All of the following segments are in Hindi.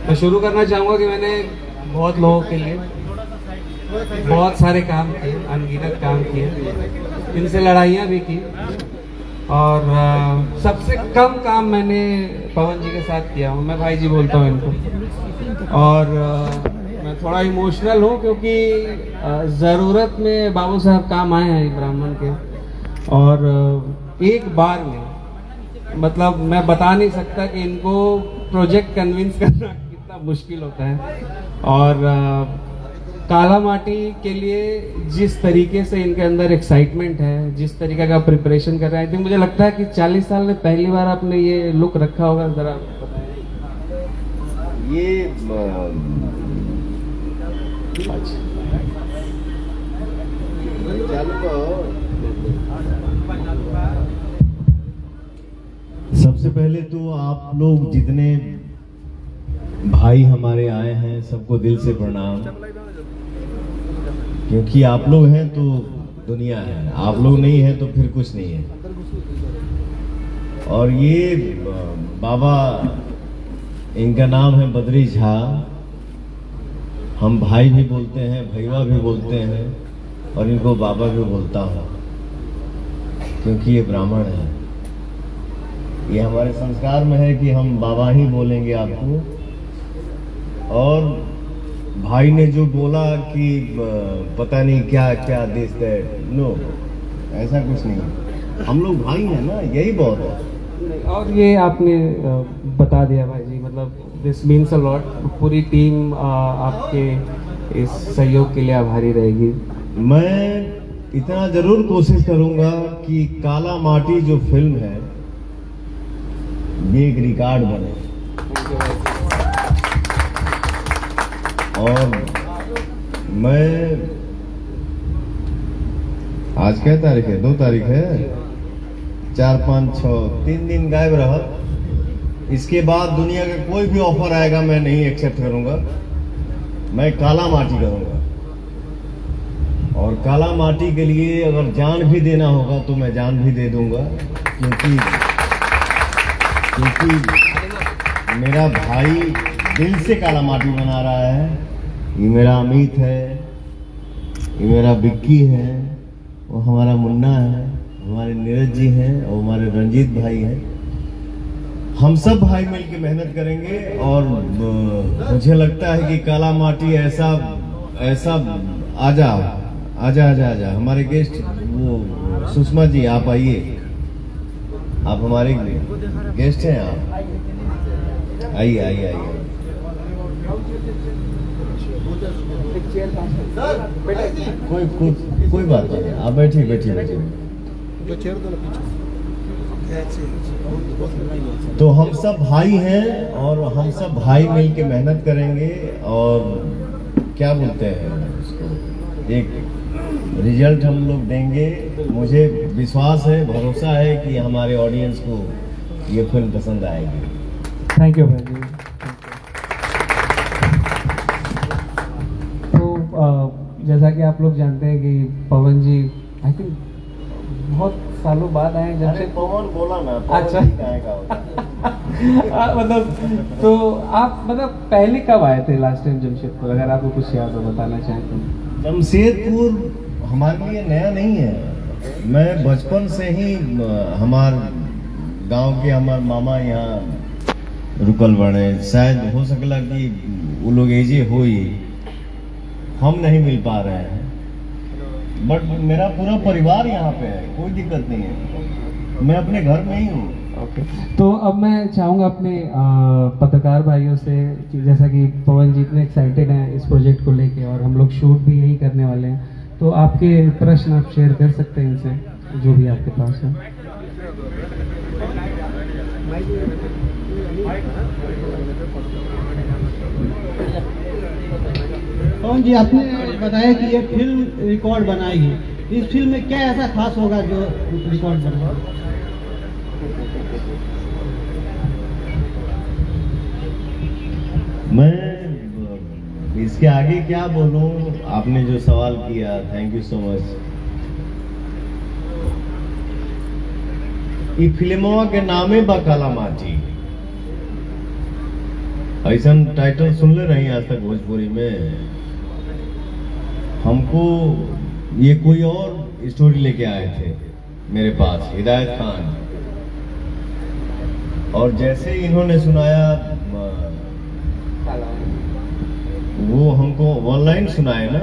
मैं शुरू करना चाहूँगा कि मैंने बहुत लोगों के लिए बहुत सारे काम किए, अनगिनत काम किए, इनसे लड़ाइयाँ भी की, और सबसे कम काम मैंने पवन जी के साथ किया हूँ। मैं भाई जी बोलता हूँ इनको। और मैं थोड़ा इमोशनल हूँ क्योंकि ज़रूरत में बाबू साहब काम आए हैं ब्राह्मण के, और एक बार में मतलब मैं बता नहीं सकता कि इनको प्रोजेक्ट कन्विंस करना कितना मुश्किल होता है। और काला माटी के लिए जिस तरीके से इनके अंदर एक्साइटमेंट है, जिस तरीके का प्रिपरेशन कर रहे हैं, आई थिंक मुझे लगता है कि 40 साल में पहली बार आपने ये लुक रखा होगा। जरा ये सबसे पहले तो आप लोग जितने भाई हमारे आए हैं सबको दिल से प्रणाम, क्योंकि आप लोग हैं तो दुनिया है, आप लोग नहीं हैं तो फिर कुछ नहीं है। और ये बाबा, इनका नाम है बद्री झा। हम भाई भी बोलते हैं, भैया भी बोलते हैं, और इनको बाबा भी बोलता हूँ क्योंकि ये ब्राह्मण है। ये हमारे संस्कार में है कि हम बाबा ही बोलेंगे आपको। और भाई ने जो बोला कि पता नहीं क्या क्या दिस दैट, नो, ऐसा कुछ नहीं। हम लोग भाई हैं ना, यही बहुत है। और ये आपने बता दिया भाई जी, मतलब दिस मीन्स अ लॉट। पूरी टीम आपके इस सहयोग के लिए आभारी रहेगी। मैं इतना जरूर कोशिश करूंगा कि काला माटी जो फिल्म है ये एक रिकॉर्ड बने। और मैं आज क्या तारीख है? 2 तारीख है। 4, 5, 6 3 दिन गायब रहा। इसके बाद दुनिया का कोई भी ऑफर आएगा मैं नहीं एक्सेप्ट करूंगा। मैं काला माटी करूंगा, और काला माटी के लिए अगर जान भी देना होगा तो मैं जान भी दे दूंगा, क्योंकि मेरा भाई दिल से काला माटी बना रहा है। ये मेरा अमित है, ये मेरा बिक्की है, वो हमारा मुन्ना है, हमारे नीरज जी हैं, और हमारे रंजीत भाई हैं। हम सब भाई मिल के मेहनत करेंगे। और मुझे लगता है कि काला माटी ऐसा आजा आजा आजा आजा। हमारे गेस्ट वो सुषमा जी, आप आइए, आप हमारे गेस्ट हैं, आप आइए आइए आइए। कोई बात नहीं, आप बैठिए बैठिए बैठिए। तो हम सब भाई हैं, और हम सब भाई मिल के मेहनत करेंगे, और क्या बोलते हैं उसको, एक रिजल्ट हम लोग देंगे। मुझे विश्वास है, भरोसा है कि हमारे ऑडियंस को ये फिल्म पसंद आएगी। थैंक यू भाई जी। तो जैसा कि आप लोग जानते हैं कि पवन जी आई थिंक बहुत सालों बाद आए जमशेद। पवन बोला ना, अच्छा मतलब तो आप मतलब पहले कब आए थे लास्ट टाइम जमशेदपुर, अगर आपको कुछ याद हो बताना चाहें तो। जमशेदपुर हमारे लिए नया नहीं है। मैं बचपन से ही हमारे गांव के हमारे मामा यहाँ रुकल बड़े, शायद हो सकला कि वो लोग एजे हो ही, हम नहीं मिल पा रहे हैं, बट मेरा पूरा परिवार यहाँ पे है, कोई दिक्कत नहीं है। मैं अपने घर में ही हूँ। ओके, तो अब मैं चाहूँगा अपने पत्रकार भाइयों से कि जैसा कि पवन जी इतने एक्साइटेड हैं इस प्रोजेक्ट को लेके, और हम लोग शूट भी यही करने वाले हैं, तो आपके प्रश्न आप शेयर कर सकते हैं इनसे, जो भी आपके पास है। पवन जी, आपने बताया कि ये फिल्म रिकॉर्ड बनाएगी। इस फिल्म में क्या ऐसा खास होगा जो रिकॉर्ड बनेगा? मैं इसके आगे क्या बोलूं, आपने जो सवाल किया, थैंक यू सो मच। ये फिल्मों के नामे बा काला माटी, ऐसा टाइटल सुन ले रही आज तक भोजपुरी में। हमको ये कोई और स्टोरी लेके आए थे मेरे पास, हिदायत खान, और जैसे इन्होंने सुनाया वो हमको ऑनलाइन सुनाए ना,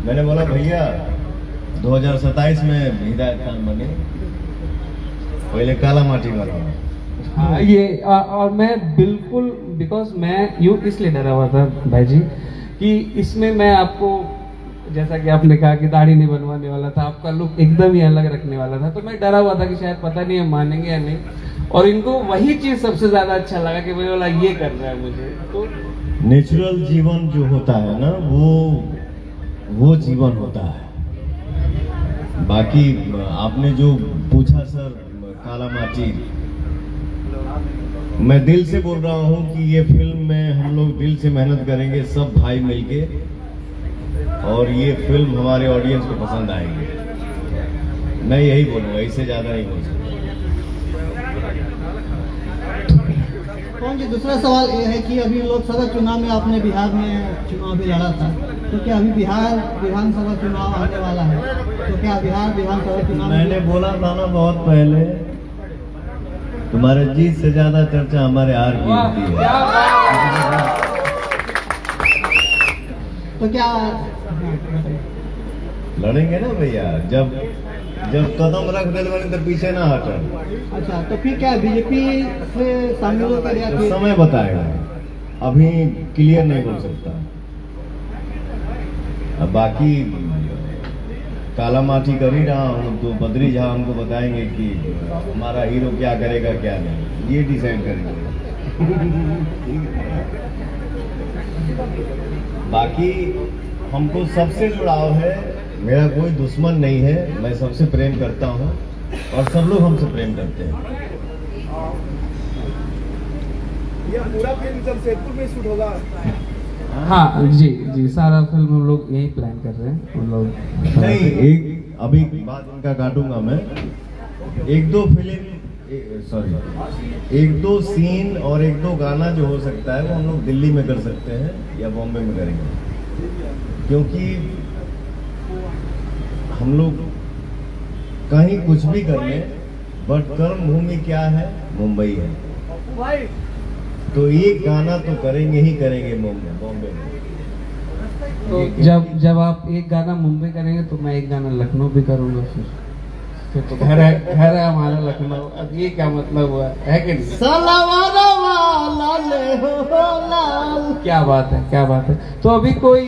मैंने बोला भैया 2027 में हिदायत खान बने, पहले काला माटी वाला। हाँ ये और मैं बिल्कुल बिकॉज मैं यूँ इसलिए डरा हुआ था भाई जी कि इसमें मैं आपको, जैसा कि आपने कहा कि दाढ़ी नहीं बनवाने वाला था, आपका लुक एकदम ही अलग रखने वाला था, तो मैं डरा हुआ था कि शायद पता नहीं हम मानेंगे या नहीं, और इनको वही चीज सबसे ज्यादा अच्छा लगा कि भाई बोला ये कर रहा है मुझे। तो नेचुरल जीवन जो होता है ना वो जीवन होता है। बाकी आपने जो पूछा सर काला माटी, मैं दिल से बोल रहा हूँ कि ये फिल्म में हम लोग दिल से मेहनत करेंगे सब भाई मिलके, और ये फिल्म हमारे ऑडियंस को पसंद आएगी। मैं यही बोलूँगा, इससे ज़्यादा नहीं बोल सकता। कौन जी, दूसरा सवाल ये है कि अभी लोकसभा चुनाव में आपने बिहार में चुनाव भी लड़ा था, तो क्या अभी बिहार विधानसभा चुनाव आने वाला है, तो क्या बिहार विधानसभा चुनाव? मैंने बोला था ना बहुत पहले, तुम्हारे जीत से ज्यादा चर्चा हमारे हार की होती है। तो क्या लड़ेंगे ना भैया, जब कदम रख दे बने तो पीछे ना हटन। अच्छा, तो फिर क्या बीजेपी से शामिल होकर या तो समय बताएगा, अभी क्लियर नहीं बोल सकता। अब बाकी काला माटी कर ही रहा हूँ, तो बद्री झा हमको बताएंगे कि हमारा हीरो क्या करेगा क्या नहीं, ये डिसाइड करेंगे। बाकी हमको सबसे जुड़ाव है, मेरा कोई दुश्मन नहीं है, मैं सबसे प्रेम करता हूँ और सब लोग हमसे प्रेम करते हैं। ये पूरा फिल्म जमशेदपुर में शूट होगा? हाँ जी, सारा फिल्म हम लोग यही प्लान कर रहे हैं हम लोग। नहीं, एक अभी बात इनका काटूंगा मैं, एक दो सीन और एक दो गाना जो हो सकता है वो हम लोग दिल्ली में कर सकते हैं या बॉम्बे में करेंगे, क्योंकि हम लोग कहीं कुछ भी कर लें, बट कर्म भूमि क्या है, मुंबई है, तो एक गाना तो करेंगे ही करेंगे बॉम्बे में। तो जब आप एक गाना मुंबई करेंगे तो मैं एक गाना लखनऊ भी करूंगा, फिर तो घर है हमारा लखनऊ। अब ये क्या मतलब हुआ है कि नहीं? क्या बात है। तो अभी कोई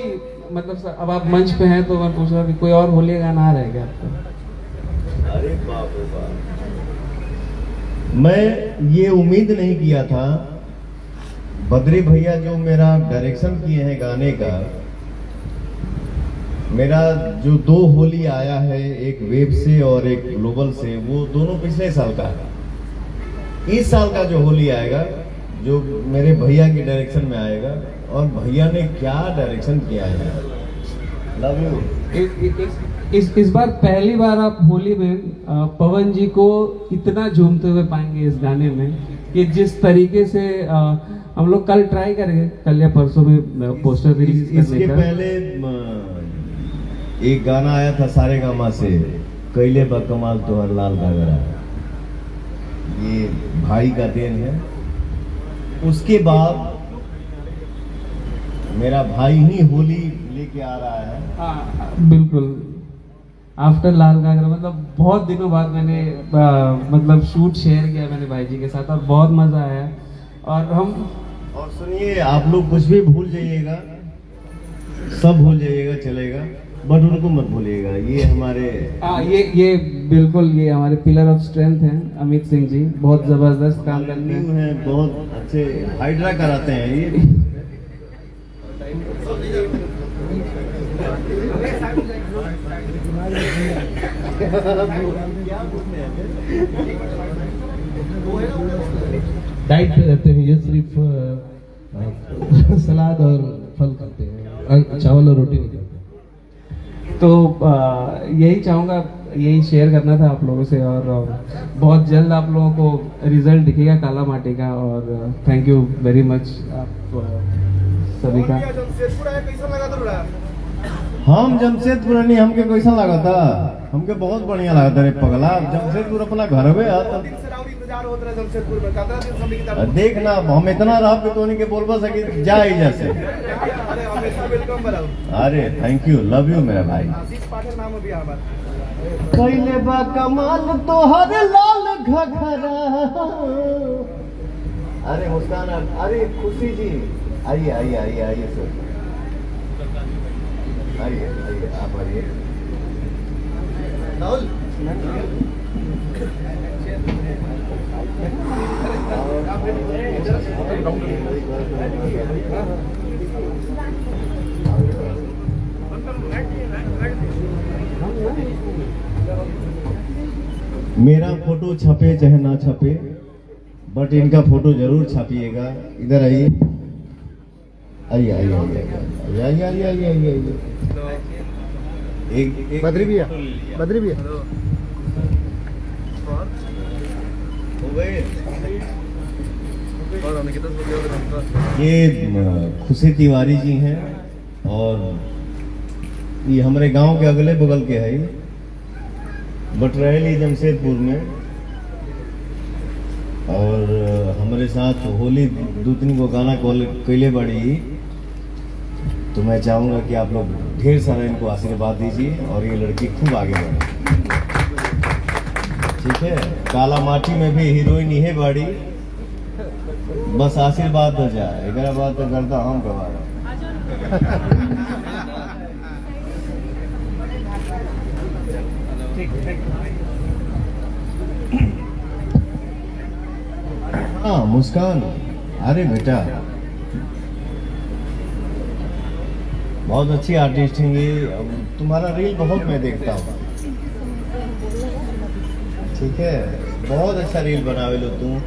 मतलब अब आप मंच पे हैं तो मैं पूछ रहा, अभी कोई और होली गाना आ रहा है क्या आपका? अरे बाप रे बाप, मैं ये उम्मीद नहीं किया था। बद्री भैया जो मेरा डायरेक्शन किए हैं गाने का, मेरा जो 2 होली आया है, एक वेब से और एक ग्लोबल से, वो दोनों पिछले साल का है। इस साल का जो होली आएगा जो मेरे भैया की डायरेक्शन में आएगा, और भैया ने क्या डायरेक्शन किया है, लव यू। इस बार पहली बार आप होली में पवन जी को इतना झूमते हुए पाएंगे इस गाने में, कि जिस तरीके से हम लोग कल ट्राई करेंगे, कल या परसों में पोस्टर रिलीज करने इसके का। पहले एक गाना आया था सारेगामा से, कैले बा कमाल तोहर लाल घाघरा, ये भाई का देन है। उसके बाद मेरा भाई ही होली लेके आ रहा है। हाँ बिल्कुल, आफ्टर लाल घाघरा, मतलब बहुत दिनों बाद मैंने मतलब शूट शेयर किया मैंने भाई जी के साथ, और बहुत मजा आया। और सुनिए, आप लोग कुछ भी भूल जाइएगा, सब भूल जाइएगा चलेगा, बट उनको मत भूलिएगा। ये हमारे ये बिल्कुल ये हमारे पिलर ऑफ स्ट्रेंथ हैं अमित सिंह जी, बहुत जबरदस्त काम करते हैं, बहुत अच्छे हाइड्रा कराते हैं ये। डाइट पे रहते हैं, ये सिर्फ सलाद और फल खाते हैं, चावल और रोटी नहीं खाते। तो यही चाहूँगा यही शेयर करना था आप लोगों से। और बहुत जल्द आप लोगों को रिजल्ट दिखेगा काला माटी का। और थैंक यू वेरी मच आप सभी का। जमशेदपुर आया कैसा लगा था? हम जमशेदपुर नहीं, हमके कैसा लगा था? हमके बहुत बढ़िया लगा था रे पगला। जमशेदपुर अपना घर में आता दिन से राउर इंतजार होत रहा जमशेदपुर में, कितना दिन समय की तरफ। देखना हम इतना रहा कि तो नहीं के बोलबा सकी जा ही जैसे। अरे हमेशा वेलकम बराउ। अरे थैंक यू, लव यू मेरा भाई। आशीष पाठक नाम अभी हमारा। कैले बा कमाल तोहर लाल घघरा। अरे मुस्कान, अरे खुशी जी आइए आइए आइए आइए सर, आइए आइए आप आइए। राहुल मेरा फोटो छपे चाहे ना छपे, बट इनका फोटो जरूर छापिएगा। इधर आइए आइए आइए आइए आइए आइए आइए आइए आइए। एक बद्री भैया, बद्री भैया ये खुशी तिवारी जी हैं और ये हमारे गांव के अगले बगल के है, बट रहेली जमशेदपुर में। और हमारे साथ होली 2-3 गो गाना कैले बड़ी। तो मैं चाहूँगा कि आप लोग ढेर सारा इनको आशीर्वाद दीजिए और ये लड़की खूब आगे बढ़े, ठीक है? काला माटी में भी हीरोइन ही बाड़ी, बस आशीर्वाद हो जाए। एक बात तो करता हम गवा हाँ मुस्कान, अरे बेटा बहुत अच्छी आर्टिस्ट हैं ये। तुम्हारा रील बहुत मैं देखता हूँ, ठीक है? बहुत अच्छा रील बनावे लो तुम,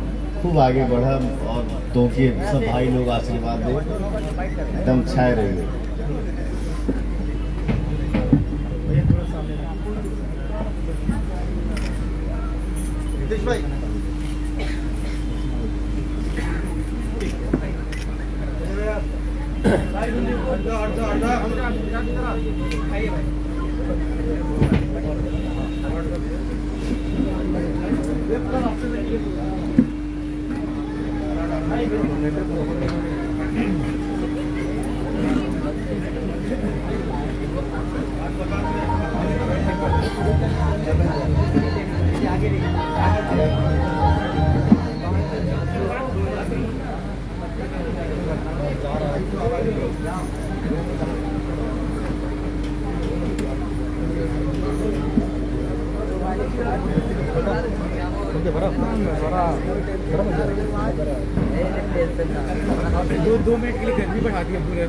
खूब आगे बढ़ा और तो के सब भाई लोग आशीर्वाद दे, एकदम छाए रही। दो मिनट के लिए गर्मी बढ़ा दी पूरे।